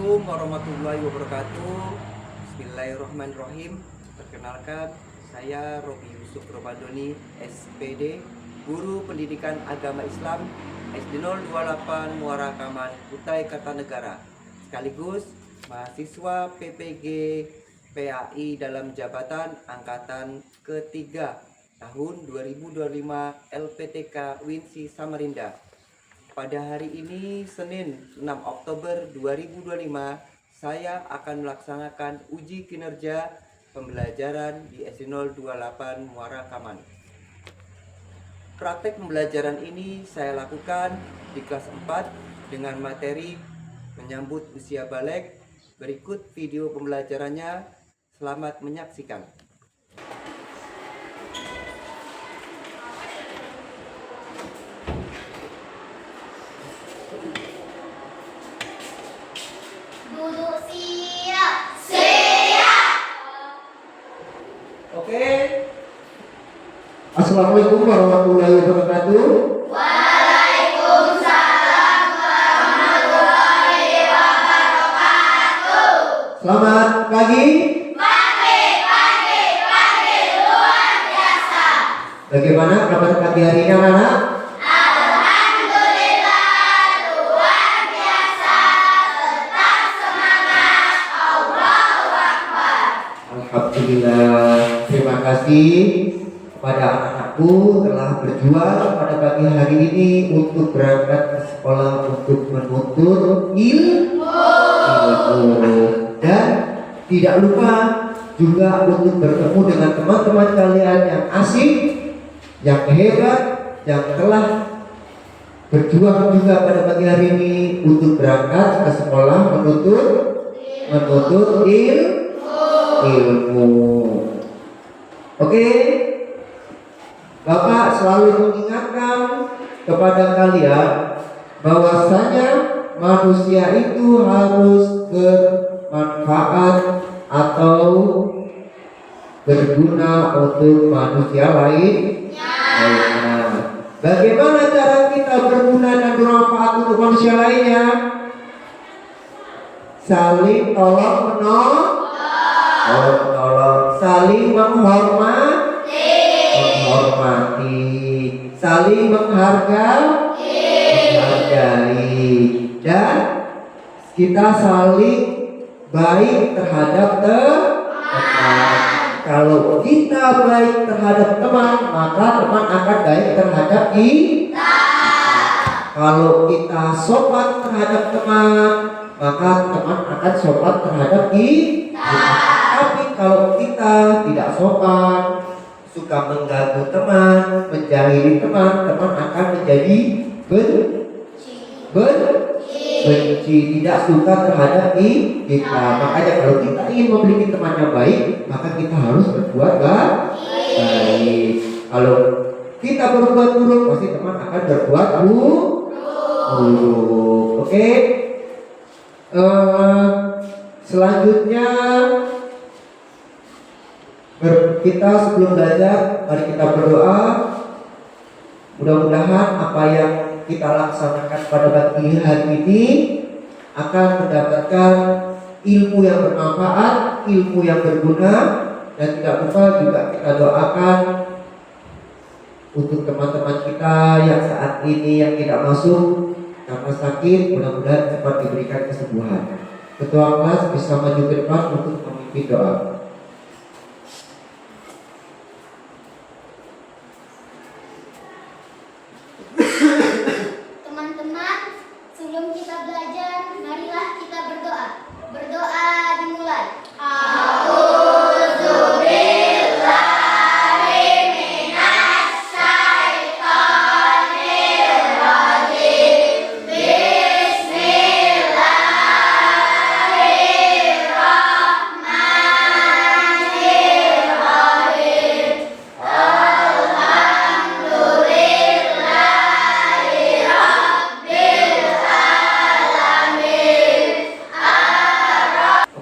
Assalamualaikum warahmatullahi wabarakatuh. Bismillahirrahmanirrahim. Perkenalkan, saya Robi Yusuf Romadoni, SPD, Guru Pendidikan Agama Islam SD 028 Muara Kaman, Kutai Kartanegara, sekaligus mahasiswa PPG PAI dalam jabatan angkatan ketiga tahun 2025 LPTK Winsi Samarinda. Pada hari ini, Senin 6 Oktober 2025, saya akan melaksanakan uji kinerja pembelajaran di SD 028 Muara Kaman. Praktek pembelajaran ini saya lakukan di kelas 4 dengan materi menyambut usia balik. Berikut video pembelajarannya. Selamat menyaksikan. Duduk siap. Siap. Oke. Assalamualaikum warahmatullahi wabarakatuh. Waalaikumsalam warahmatullahi wabarakatuh. Selamat pagi. Pagi luar biasa. Bagaimana kabar pagi hari ini, anak-anak? Alhamdulillah luar biasa. Tetap semangat. Allahu Akbar. Alhamdulillah. Terima kasih kepada anak-anakku telah berjuang pada pagi hari ini untuk berangkat ke sekolah untuk menuntut ilmu. Dan tidak lupa juga untuk bertemu dengan teman-teman kalian yang asik, yang hebat, yang telah berjuang juga pada pagi hari ini untuk berangkat ke sekolah menuntut ilmu. Oke, Bapak selalu mengingatkan kepada kalian bahwasanya manusia itu harus bermanfaat atau berguna untuk manusia lainnya. Bagaimana cara kita berguna dan bermanfaat untuk manusia lainnya? Saling tolong menolong, saling menghormati, saling menghargai, dan kita saling baik terhadap teman. Kalau kita baik terhadap teman, maka teman akan baik terhadap kita. Kalau kita sopan terhadap teman, maka teman akan sopan terhadap kita. Tapi kalau kita tidak sopan, suka mengganggu teman, menjahili teman, teman akan menjadi benci, tidak suka terhadap kita. Makanya kalau kita ingin memiliki teman yang baik, maka kita harus berbuat baik. Kalau kita berbuat buruk, pasti teman akan berbuat buruk. Oke. Selanjutnya kita sebelum belajar, mari kita berdoa. Mudah-mudahan apa yang kita laksanakan pada pagi hari ini akan mendapatkan ilmu yang bermanfaat, ilmu yang berguna, dan tidak lupa juga kita doakan untuk teman-teman kita yang saat ini yang tidak masuk karena sakit, mudah-mudahan cepat diberikan kesembuhan. Ketua kelas bisa maju ke depan untuk memimpin doa. Teman-teman, sebelum kita belajar, marilah kita berdoa. Berdoa dimulai.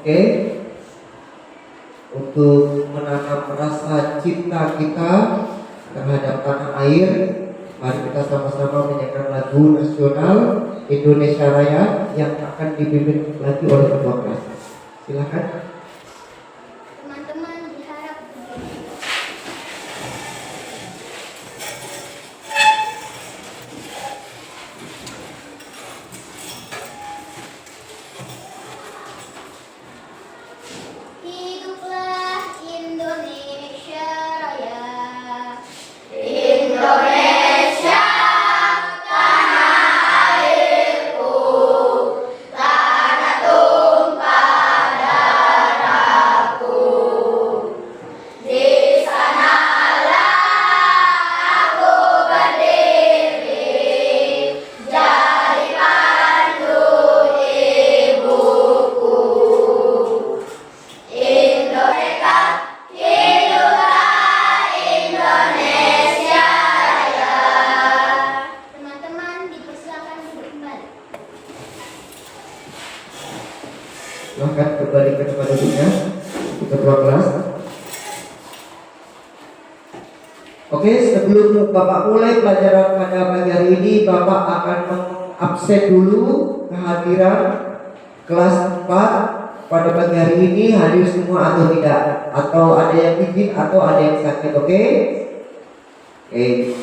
Oke, untuk menanam rasa cinta kita terhadap tanah air, mari kita sama-sama menyanyikan lagu nasional Indonesia Raya yang akan dipimpin lagi oleh ketua kelas. Silakan. Teman-teman diharap berdiri. Hiduplah Indonesia Raya. Indonesia tanah airku, tanah tumpah darahku. Di sanalah aku berdiri, jadi pandu ibuku. Indonesia, hiduplah Indonesia Raya. Teman-teman dipersilakan duduk kembali. Silakan kembali ke tempat duduknya, ketua kelas. Oke, sebelum Bapak mulai pelajaran pada pagi hari ini, Bapak akan mengabsen dulu kehadiran kelas 4 pada pagi hari ini, hadir semua atau tidak, atau ada yang izin atau ada yang sakit. Oke? Oke.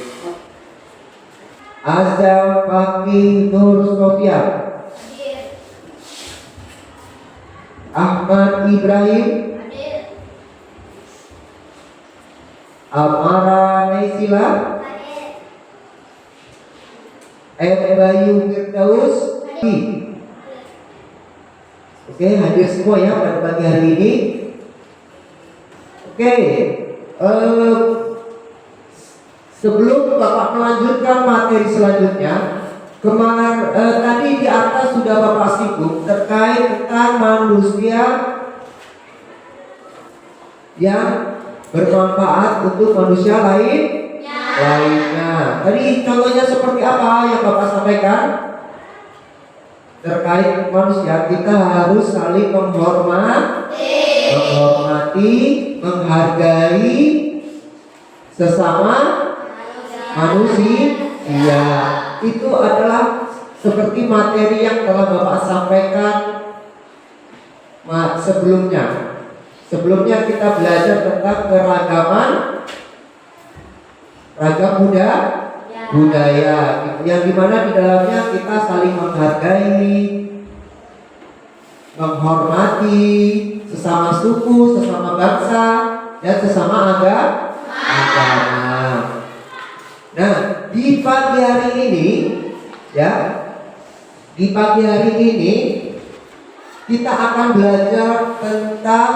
Azam Fakih Nur Sofia, Hadir. Ahmad Ibrahim, Hadir. Amara Naisila, Hadir. Bayu Firdaus. Oke, hadir semua ya pada pagi hari ini. Oke, sebelum Bapak melanjutkan materi selanjutnya, tadi di atas sudah Bapak singgung terkait tentang manusia yang bermanfaat untuk manusia lainnya. Tadi contohnya seperti apa yang Bapak sampaikan? Terkait manusia, kita harus saling menghormati, menghargai sesama manusia. Itu adalah seperti materi yang telah Bapak sampaikan sebelumnya. Sebelumnya kita belajar tentang keragaman, ragam budaya, yang dimana di dalamnya kita saling menghargai, menghormati sesama suku, sesama bangsa, dan sesama agama. Nah, di pagi hari ini, ya, di pagi hari ini kita akan belajar tentang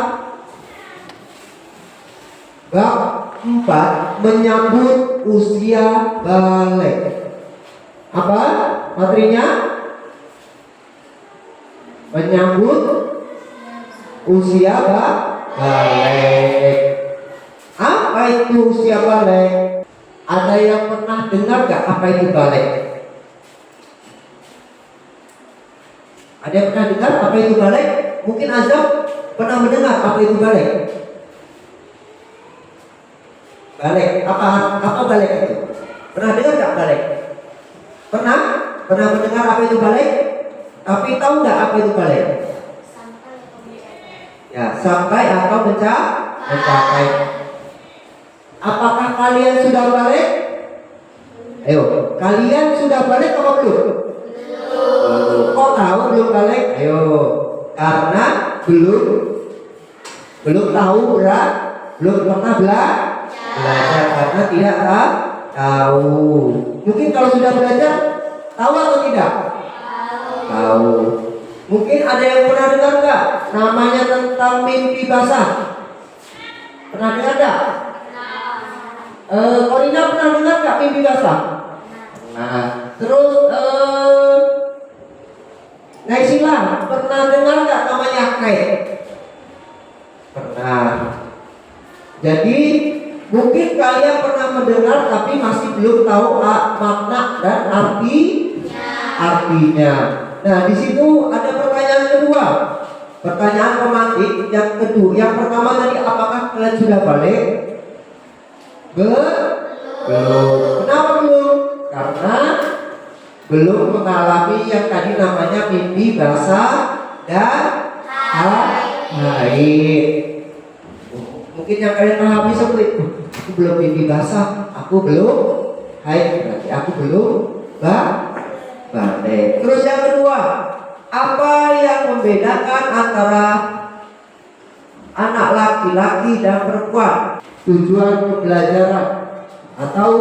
bab 4, menyambut usia balik. Apa materinya? Menyambut usia balik. Apa itu usia balik? Ada yang pernah dengar gak apa itu balik? Ada yang pernah dengar apa itu balik? Mungkin Azam pernah mendengar apa itu balik? Balik, apa balik itu? Pernah dengar gak balik? Pernah mendengar apa itu balik? Tapi tahu nggak apa itu balik? Ya, sampai atau mencapai. Apakah kalian sudah balik? Ayo, kalian sudah balik apa belum? Kok tahu belum balik? Ayo, karena belum tahu belum pernah belajar karena tidak tahu. Mungkin kalau sudah belajar tahu atau tidak? Tahu. Mungkin ada yang pernah dengar nggak namanya tentang mimpi basah? Pernah dengar nggak? Korina pernah dengar nggak mimpi basah? Nah, terus Naisila pernah dengar nggak namanya kait? Pernah. Jadi mungkin kalian pernah mendengar tapi masih belum tahu makna dan artinya. Nah, di situ ada pertanyaan kedua. Pertanyaan pemantik yang kedua. Yang pertama tadi, apakah kalian sudah balik? Belum. Kenapa belum? Karena belum mengalami yang tadi namanya mimpi basah dan haid. Mungkin yang kalian pahami seperti itu. Aku belum mimpi basah, aku belum haid, berarti aku belum balik. Terus yang kedua, apa yang membedakan antara anak laki-laki dan perempuan? Tujuan pembelajaran atau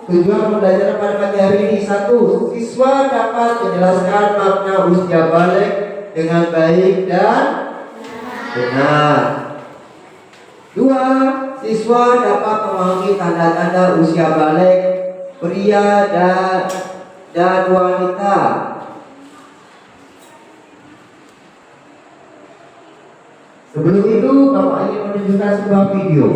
tujuan pembelajaran pada pagi hari ini. Satu, siswa dapat menjelaskan makna usia balik dengan baik dan benar. Dua, siswa dapat memahami tanda-tanda usia balik pria dan wanita. Sebelum itu, Bapak ingin menunjukkan sebuah video.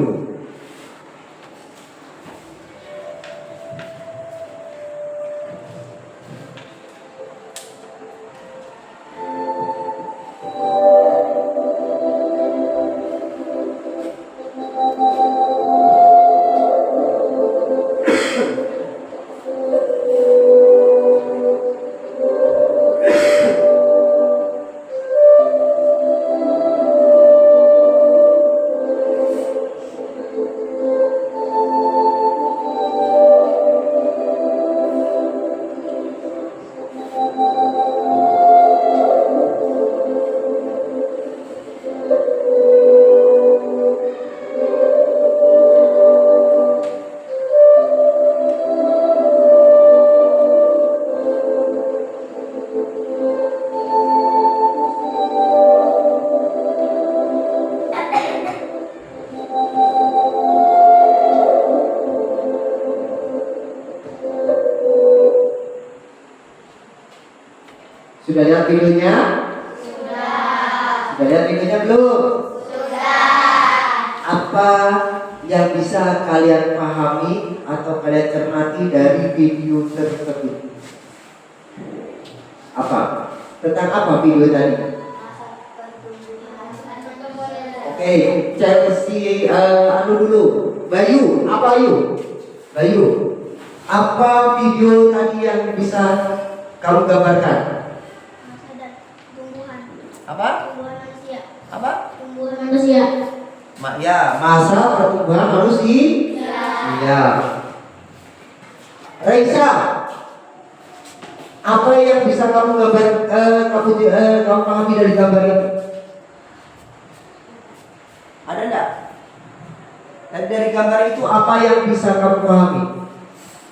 Sudah lihat videonya? Sudah lihat videonya belum? Apa yang bisa kalian pahami atau kalian cermati dari video tersebut? Apa? Tentang apa video tadi? Oke, Chelsea dulu. Bayu, apa Bayu? Bayu, apa video tadi yang bisa kamu gambarkan? Apa? Tumbuhan manusia. Apa? Tumbuhan manusia. Ya, masa pertumbuhan manusia. Iya. Raisa, apa yang bisa kamu gambar, kamu pahami dari gambar ini? Ada enggak? Dan dari gambar itu apa yang bisa kamu pahami?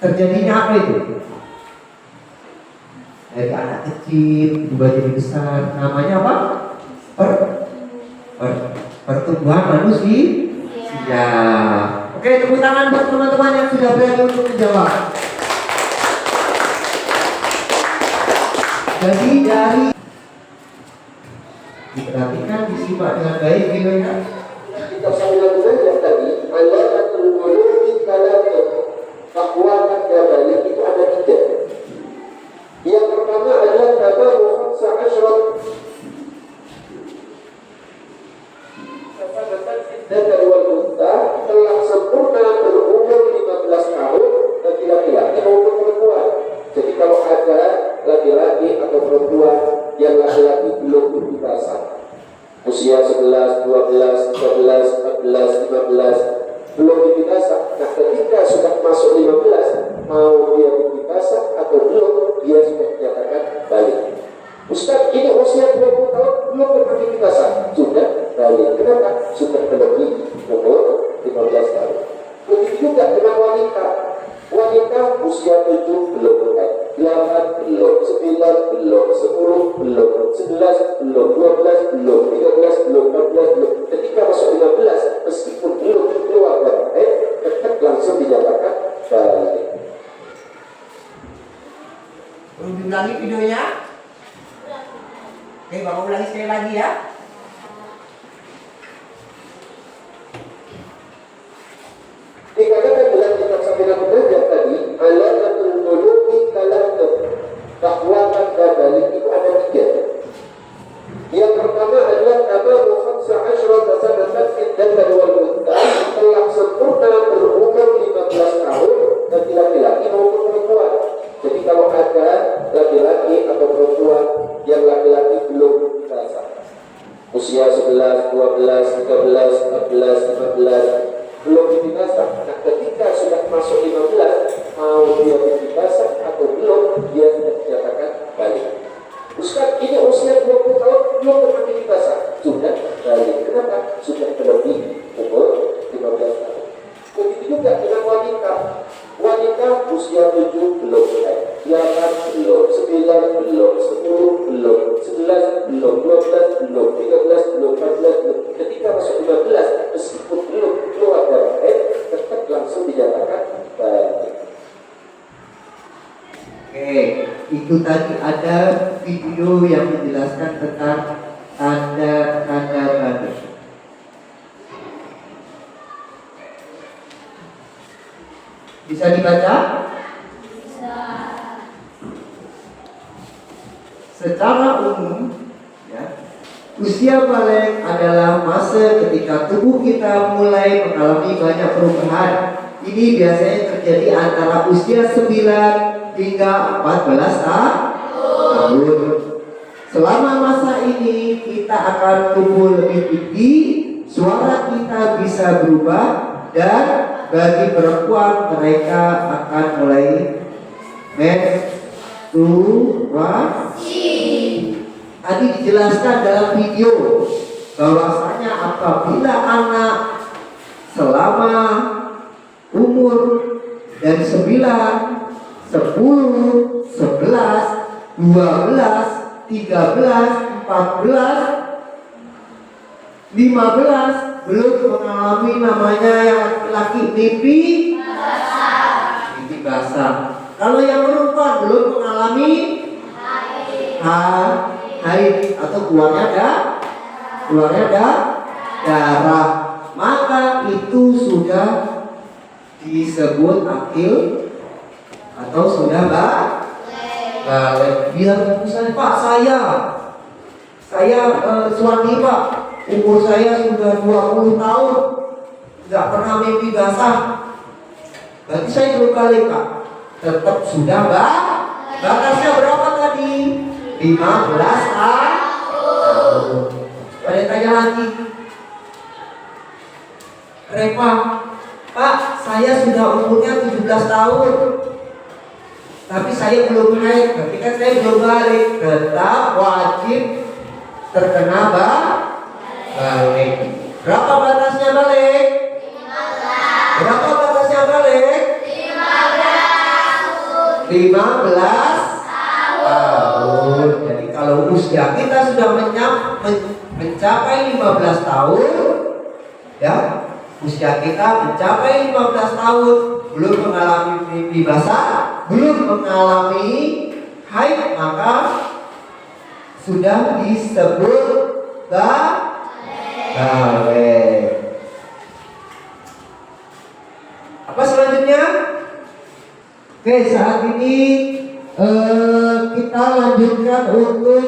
Terjadinya apa itu? Dari anak kecil berubah jadi besar, namanya apa? Pertumbuhan manusia. Ya. Oke, tepuk tangan buat teman-teman yang sudah berani untuk menjawab. Jadi dari diperhatikan, disimak dengan baik videonya. Kita sambung yang tadi, Allah akan mengulangi kalam bahwa kata itu ada 3. Yang pertama adalah kata Muhammad Ashraf dan wal unta telah sempurna berumur 15 tahun bagi laki-laki maupun perempuan. Jadi kalau ada laki-laki atau perempuan yang laki-laki belum dewasa, usia 11, 12, 13, 14, 15 belum dewasa. Nah, ketika sudah masuk 15, mau dia dewasa atau belum, dia sudah dinyatakan balik. Ustaz, ini usia 20 tahun belum berdewasa, sudah balik. Kenapa? Sudah melebihi umur 15 tahun. Begitu juga dengan wanita. Wanita usia 7 belum, 8 belum, 9 belum, 10 belum, 11 belum, 12 belum, 13 belum, 14 belum. Ketika masuk 15, meskipun belum keluar dari tetap langsung dinyatakan balik. Perlu diulangi videonya? Oke, Bapak ulangi sekali lagi ya. Dikatakan dalam kitab Safinah Belajar tadi, alamatul qulubi kalam bahwa tanda balik itu ada 3. Yang pertama adalah kata Muhammad Ashraf sanatan dan wal unta telah sempurna berumur 15 tahun bagi laki-laki maupun perempuan. Jadi kalau ada usia 11, 12, 13, 14, 15 belum mimpi basah. Nah, ketika sudah masuk 15, mau dia mimpi basah atau belum, dia sudah dinyatakan balik. Ustaz, ini usia 20 tahun belum pernah mimpi basah, sudah balik. Kenapa? Sudah melebihi umur 15 tahun. Begitu juga dengan wanita. Wanita usia 7 belum, 8 belum, 9 belum, 10 belum, 11 belum, 12 belum, 13 belum, 14 belum. Ketika masuk 15, meskipun belum keluar darah haid, tetap langsung dinyatakan balik. Oke, itu tadi ada video yang menjelaskan tentang tanda-tanda balik. Bisa dibaca? Bisa. Secara umum, ya, usia balik adalah masa ketika tubuh kita mulai mengalami banyak perubahan. Ini biasanya terjadi antara usia 9 hingga 14 tahun. Selama masa ini kita akan tumbuh lebih tinggi, suara kita bisa berubah, dan bagi perempuan mereka akan mulai menstruasi. Tadi dijelaskan dalam video bahwasanya apabila anak selama umur dari 9, 10, 11, 12, 13, 14, 15 belum mengalami namanya yang laki-laki mimpi basah. Kalau yang perempuan belum mengalami haid atau keluarnya darah, maka itu sudah disebut akil atau sudah balik. Biar misalnya, Pak, saya suami Pak, umur saya sudah 20 tahun, nggak pernah mimpi basah. Berarti saya belum balik, Pak. Tetap sudah batasnya berapa tadi? 15 tahun. Ada tanya lagi, Reva, Pak, saya sudah umurnya 17 tahun, tapi saya belum haid, tapi kan saya belum balik. Tetap wajib terkena balik. Berapa batasnya balik? 15. Berapa batasnya balik? 15 tahun. Jadi kalau usia kita sudah mencapai 15 tahun, ya, usia kita mencapai 15 tahun, belum mengalami mimpi basah, belum mengalami haid, maka sudah disebut balik. Apa selanjutnya? Oke, saat ini kita lanjutkan untuk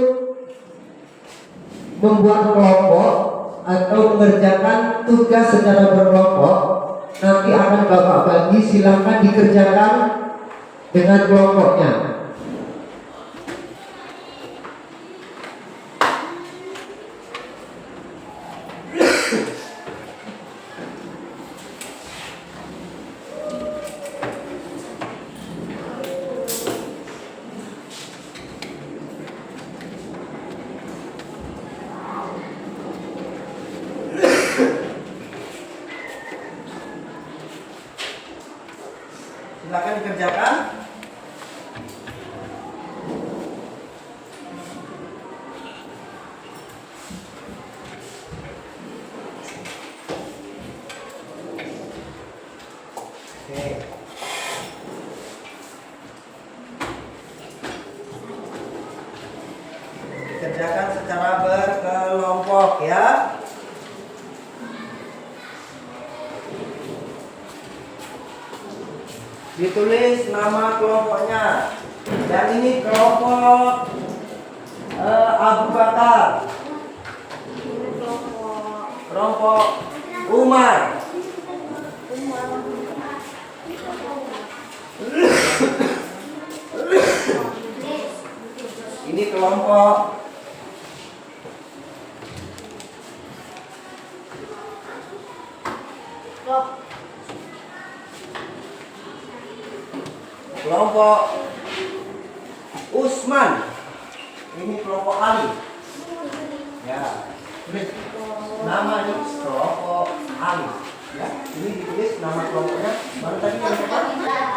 membuat kelompok atau mengerjakan tugas secara berkelompok. Nanti akan Bapak bagi, silakan dikerjakan dengan kelompoknya. Silakan dikerjakan. Oke. Dikerjakan secara berkelompok, ya. Ditulis nama kelompoknya. Yang ini kelompok Abu Bakar, kelompok Umar, ini kelompok Kelompok Usman. Ini kelompok Ali. Ya. Tulis nama ini kelompok Ali. Ya. Ini ditulis nama kelompoknya. Baru tadi yang apa?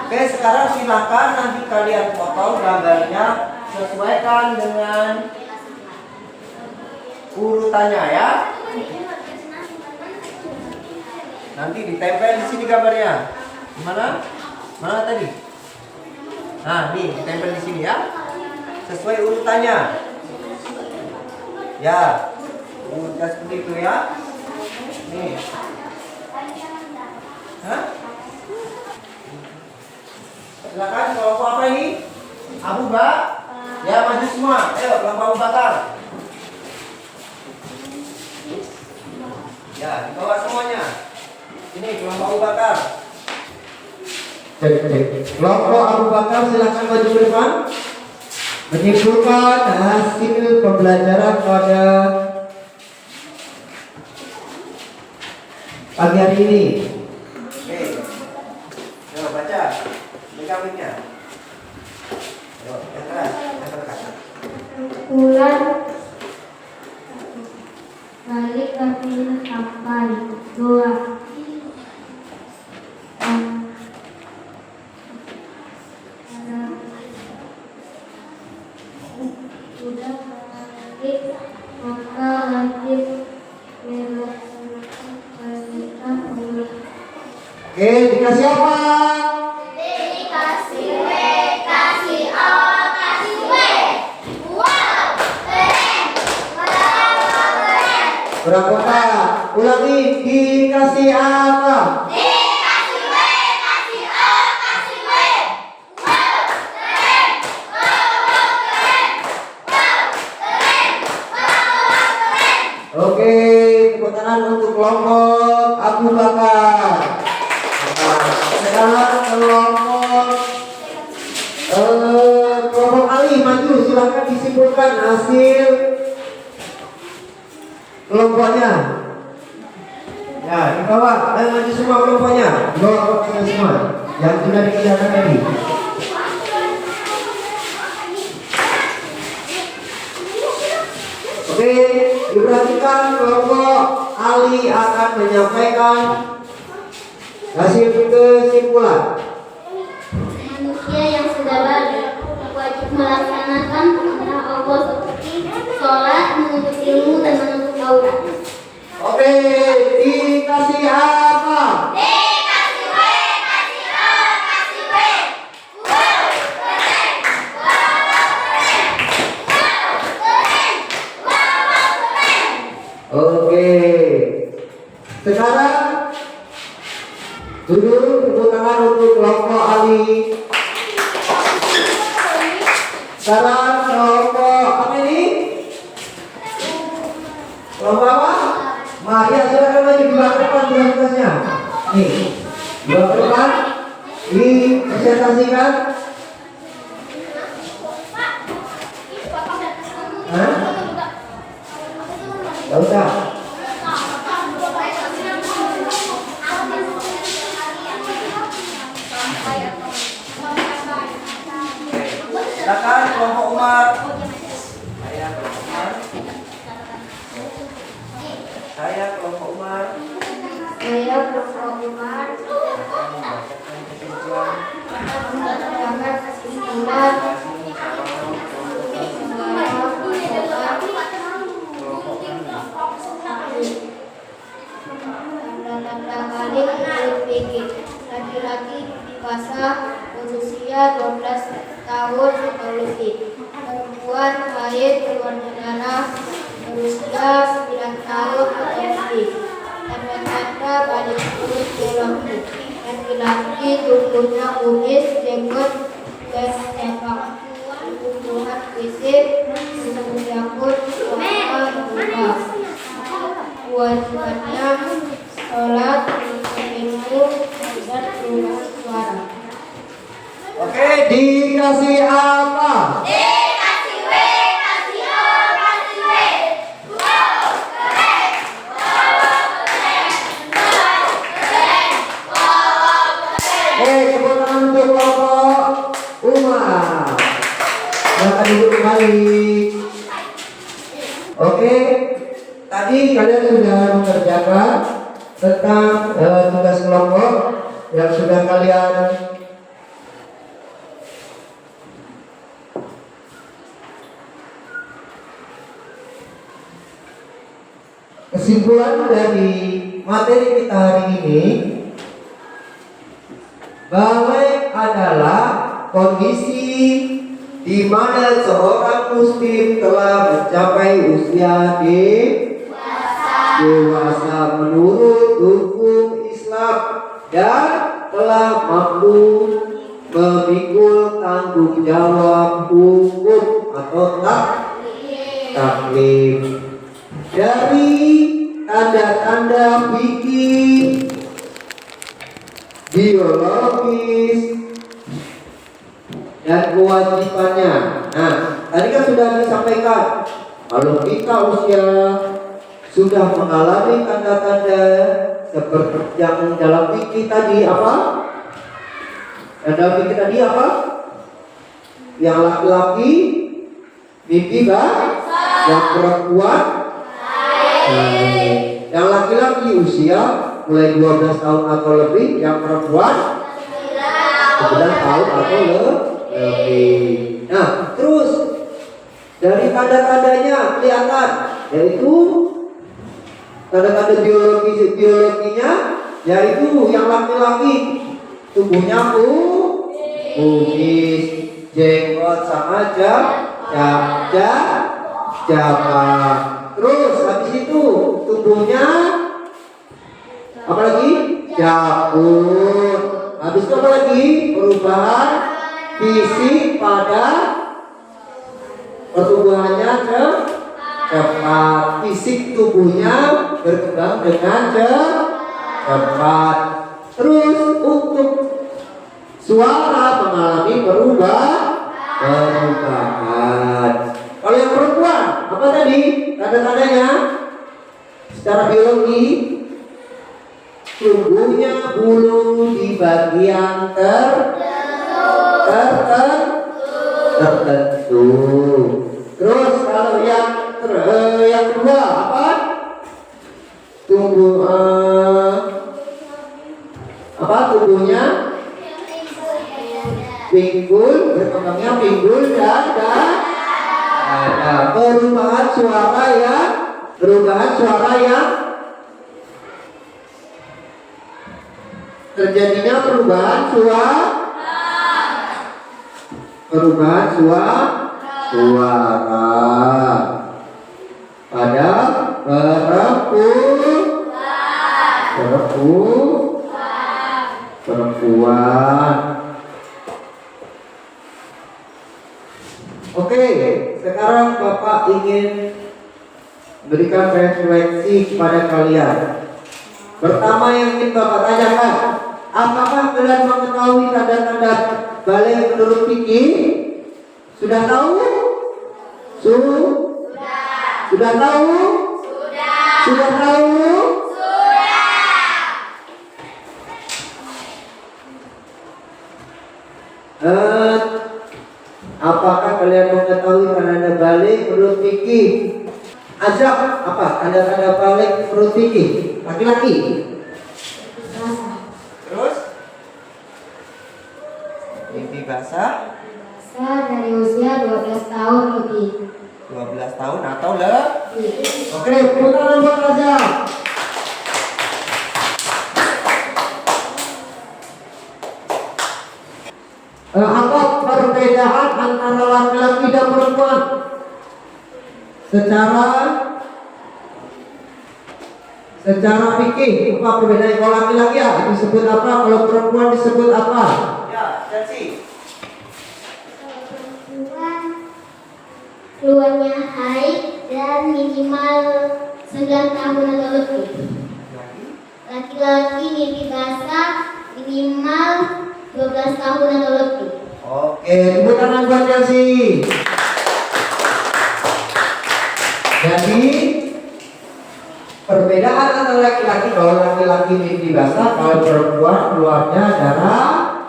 Oke, sekarang silakan nanti kalian potong gambarnya, sesuaikan dengan urutannya ya. Nanti ditempel di sini gambarnya. Gimana? Mana tadi? Nah, nih ditempel di sini ya. Sesuai urutannya. Ya. Urutan seperti itu ya. Nih. Hah? Silakan kelompok apa ini? Abu Bakar. Ya, maju semua. Ayo, kelompok Abu Bakar. Ya, dibawa semuanya. Ini kelompok Abu Bakar. Kelompok Abu Bakar silakan maju ke depan. Menyimpulkan hasil pembelajaran pada pagi hari ini. Oke. Coba baca. Pegang mic-nya. Ayo, yang keras, yang keras. Bulan balik lagi sampai dua. Sudah balik maka wajib melaksanakan perintah Allah. Oke, dikasih apa? Kasih W, kasih O, kasih W. Wow, keren. Keren. Berapa? Ulangi, dikasih apa? Kasih W, kasih O, kasih W. Wow, keren. Wow, keren. Wow, keren. Wow, keren. Oke, tepuk tangan untuk kelompok Abu Bakar. Sekarang kelompok Ali maju, silakan disimpulkan hasil kelompoknya. Ya, di bawah, ayo maju semua kelompoknya. Di bawah kelompoknya semua yang sudah dikerjakan tadi. Oke, diperhatikan kelompok Ali akan menyampaikan hasil kesimpulan. Manusia yang sudah balik wajib melaksanakan perintah Allah seperti sholat, menuntut ilmu, dan menuntut aurat. Oke, dikasih apa? Kasih W, kasih O, kasih W. Wow, keren. Wow, keren. Wow, keren. Wow, keren. Oke, sekarang dulu tepuk tangan untuk kelompok Ali. Sekarang kelompok apa ini? Kelompok apa? Maria, silakan maju di belakang depan tugas-tugasnya. Nih, di belakang depan dipresentasikan. Hah? Gak usah. Silakan kelompok Umar. Saya kelompok Umar. Saya kelompok Umar. Saya kelompok Umar. Membacakan kesimpulan. Mengajarkan kesimpulan. Tanda kali PG. Laki-laki dewasa berusia 12 tahun atau lebih. Perempuan haid berwarna darah berusia 9 tahun atau lebih. Tanda-tanda balik perut biologi. Laki-laki tubuhnya kumis, jenggot, dan sepak. Kebutuhan fisik, usia pun berubah. Kewajibannya sholat, ilmu, dan perubahan suara. Oke, dikasih apa? Kasih W, kasih O, kasih W. Wow, keren. Wow, keren. Wow, keren. baik. Oke, tadi kalian sudah mengerjakan tentang tugas kelompok yang sudah kalian kesimpulan dari materi kita hari ini. Balik adalah kondisi di mana seorang muslim telah mencapai usia dewasa menurut hukum Islam dan telah mampu memikul tanggung jawab hukum atau taklif. Dari tanda-tanda fikih biologis dan kewajibannya. Nah, tadi kan sudah disampaikan kalau kita usia sudah mengalami tanda-tanda seperti yang dalam fikih tadi apa? Dalam fikih tadi apa? Yang laki-laki mimpi yang perempuan yang laki-laki usia mulai 12 tahun atau lebih, yang perempuan 9 tahun atau lebih. Nah, terus dari tanda-tandanya kelihatan, yaitu tanda-tanda biologinya, yaitu yang laki-laki tubuhnya kumis, jenggot sama jabang. Terus habis itu tubuhnya apa lagi? Jabun. Habis itu apa lagi? Perubahan fisik pada pertumbuhannya cepat. Fisik tubuhnya berkembang dengan cepat. Terus untuk suara mengalami perubahan. Kalau yang perempuan apa tadi tanda-tandanya? Secara biologi tumbuhnya bulu di bagian tertentu. Terus kalau yang kedua apa? Tubuhnya pinggul, berkembangnya pinggul dan ada perubahan suara yang terjadinya perubahan suara pada perempuan. Oke, sekarang Bapak ingin berikan refleksi kepada kalian. Pertama yang ingin Bapak tanyakan, apakah kalian mengetahui tanda-tanda balik menurut fikih? Sudah tahu? Sudah tahu? Sudah tahu? Apakah kalian mengetahui tanda-tanda balik menurut fikih? Azab, apa tanda-tanda balik menurut fikih? Laki-laki. Terus? Mimpi basah dari usia 12 tahun lebih. 12 tahun atau lebih. Oke, putaran buat Azab. Apa perbedaan antara laki-laki dan perempuan secara fikih? Apa perbedaan? Kalau laki-laki ya disebut apa, kalau perempuan disebut apa? Ya, Chelsea. Keluarnya haid dan minimal 9 tahun atau lebih. Laki-laki mimpi basah minimal 12 tahun atau lebih. Oke, tepuk tangan buat Chelsea. Jadi perbedaan antara laki-laki, kalau laki-laki mimpi basah, kalau perempuan keluarnya darah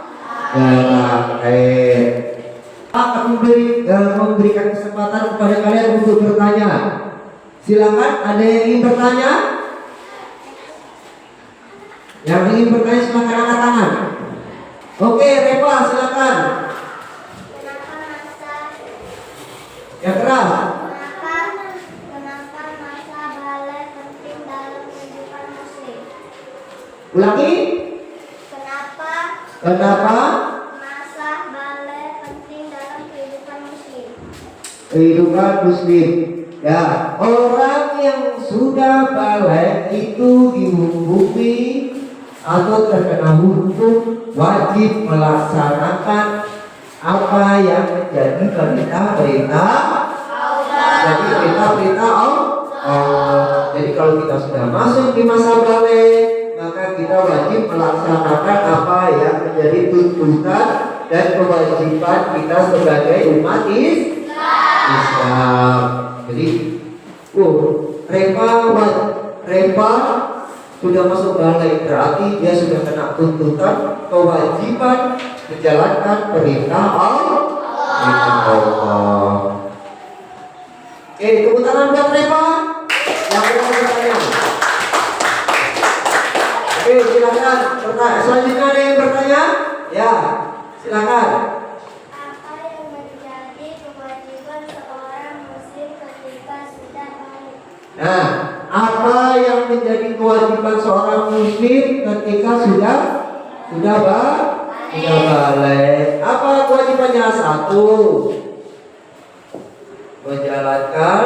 haid. Akan memberikan kesempatan kepada kalian untuk bertanya. Silakan, ada yang ingin bertanya? Yang ingin bertanya silakan angkat tangan. Oke, Reva silakan. Kenapa masa Yang keras. Kenapa masa balai penting dalam kehidupan Muslim? Ulangi. Kenapa Masa balai penting dalam kehidupan Muslim? kehidupan Muslim? Ya, orang yang sudah balik itu dihukumi atau terkena hukum wajib melaksanakan apa yang menjadi perintah-perintah. Jadi perintah-perintah Allah. Jadi kalau kita sudah masuk di masa balik, maka kita wajib melaksanakan apa yang menjadi tuntutan dan kewajiban kita sebagai umat Islam. Jadi, Reva sudah masuk balik, berarti dia sudah kena tuntutan kewajiban menjalankan perintah Allah. Oke, tepuk tangan buat Reva yang mau bertanya. Oke, silakan bertanya. Selanjutnya ada yang bertanya? Ya, silakan. Apa yang menjadi kewajiban seorang Muslim ketika sudah balik? Nah, apa yang menjadi kewajiban seorang muslim ketika sudah balik? Apa kewajibannya? Satu, menjalankan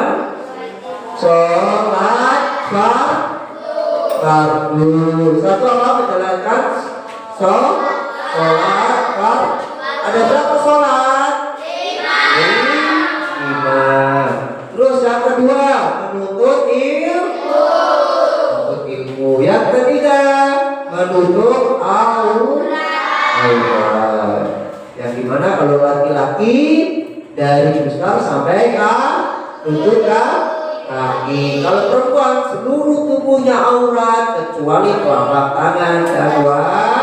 sholat fardu. Satu apa? Menjalankan sholat fardu. Ada berapa sholat? 5. Terus yang kedua, menuntut ilmu. Yang ketiga, menutup aurat. Yang dimana kalau laki-laki dari pusar sampai lutut kaki. Kalau perempuan seluruh tubuhnya aurat kecuali telapak tangan dan wajah.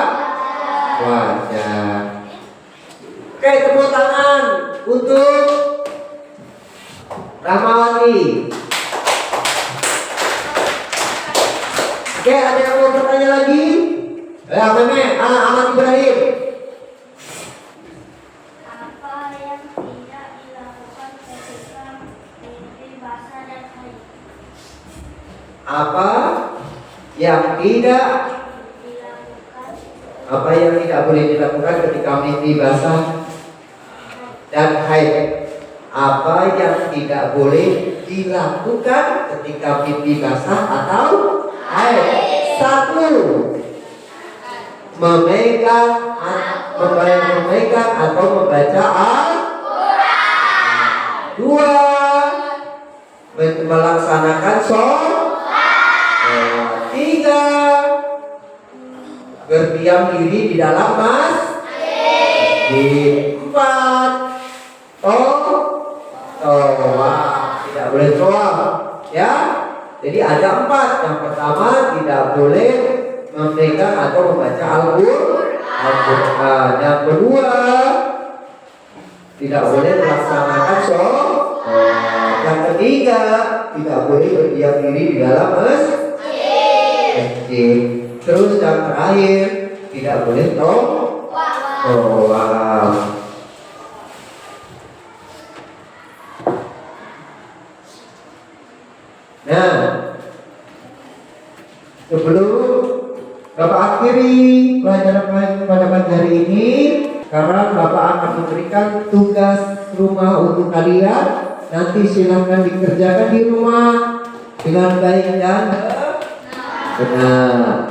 Oke, tepuk tangan untuk Rahmawati. Oke, ada yang mau bertanya lagi? Ahmad Ibrahim. Apa yang tidak dilakukan ketika mimpi basah dan haid? Apa yang tidak boleh dilakukan ketika mimpi basah dan haid? Apa yang tidak boleh dilakukan ketika mimpi basah atau haid? 1. Memegang atau membaca Al-Quran. 2. Melaksanakan sholat. 3. Berdiam diri di dalam masjid. 4. Tidak boleh tawaf, ya. Jadi ada 4. Yang pertama, tidak boleh memegang atau membaca Al-Quran. Yang kedua, tidak boleh melaksanakan sholat. Yang ketiga, tidak boleh berdiam diri di dalam masjid. Terus yang terakhir, tidak boleh tawaf. Nah, sebelum Bapak akhiri pelajaran pada pagi hari ini, karena Bapak akan memberikan tugas rumah untuk kalian, nanti silahkan dikerjakan di rumah dengan baik dan benar.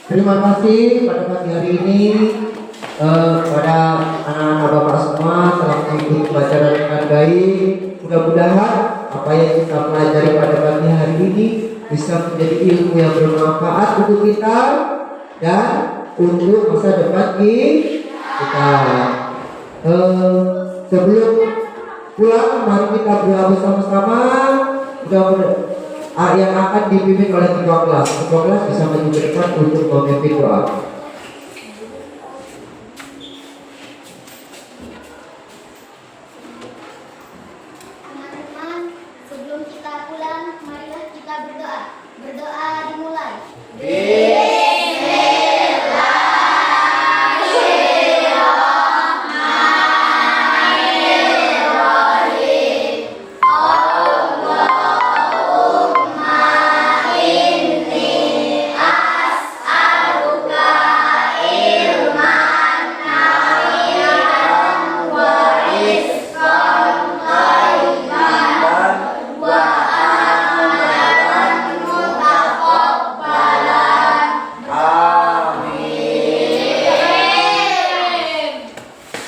Terima kasih pada pagi hari ini pada anak-anak bapak semua telah mengikuti pelajaran dengan baik. Mudah-mudahan apa yang kita pelajari pada pagi hari ini bisa menjadi ilmu yang bermanfaat untuk kita dan untuk masa depan kita. Sebelum pulang, mari kita berdoa bersama-sama. Mudah-mudahan yang akan dipimpin oleh ketua kelas. Ketua kelas bisa maju ke depan untuk memimpin doa. Teman-teman, sebelum kita pulang, marilah kita berdoa. Berdoa dimulai.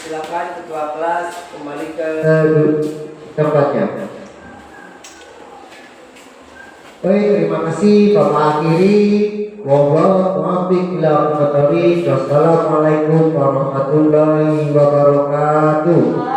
Silakan ketua kelas kembali ke Tempatnya. Baik, terima kasih Bapak akhiri. Wassalamualaikum warahmatullahi wabarakatuh.